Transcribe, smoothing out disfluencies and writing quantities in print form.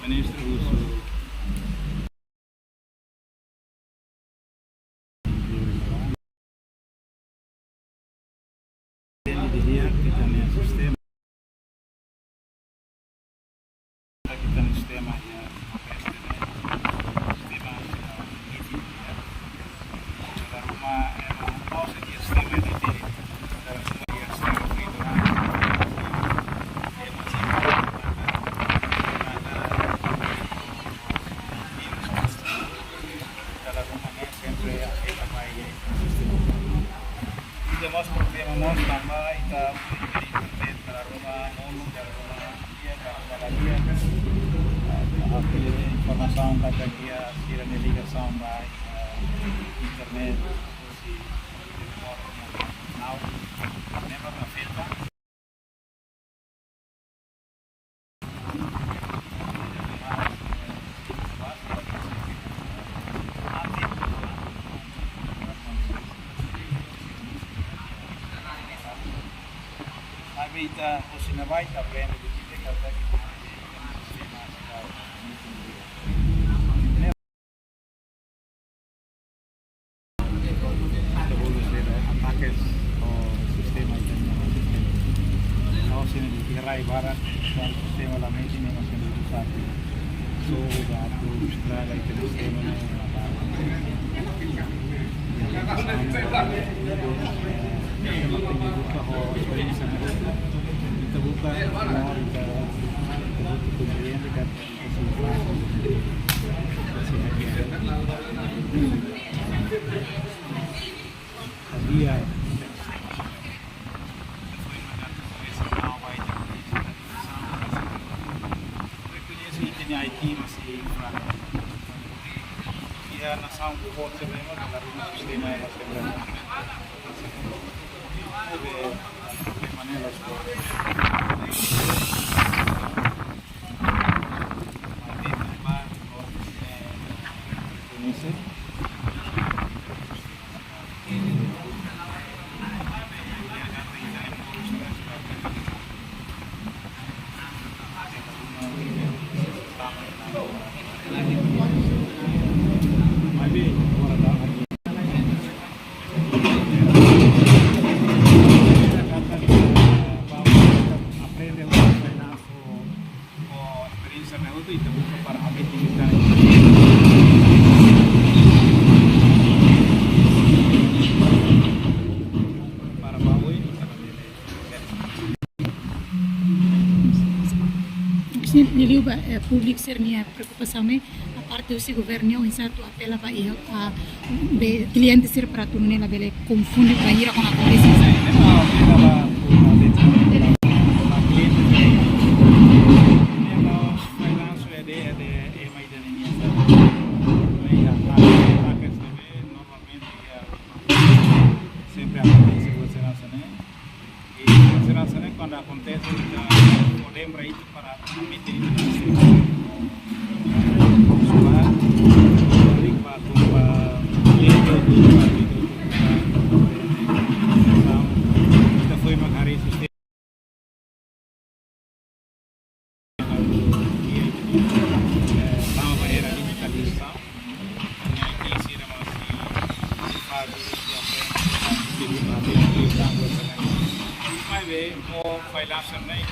ministro uso dia kita nih sistem kita nih sistema ya sistema ini ya dalam rumah mau saja sistema ini dalam rumah ya sistema itu dalam rumahnya sempre kita pakai Mas problema nós também está muito para rumah nonu dari rumah dia kalau dia aqui informação kata dia sira ligação by internet si now never na filta Kita usinabai aprende de que kata sistema ataques o sistema no sini dikirai barat dan sistema la mente ni masih diusap so datu strada itu sistema ni buka ho experience kita buka mau kita kemudian dekat hadiah IT masih kurang ya nasam kuat sebenarnya dari sistema yang masih berada de manera Jadi publik sernia preocupação né a parte do governo em certo apela para a cliente ser para tu nela bele confunde para ir com a polícia quando acontece lembra isso para meter Vai ver, o freelancer nem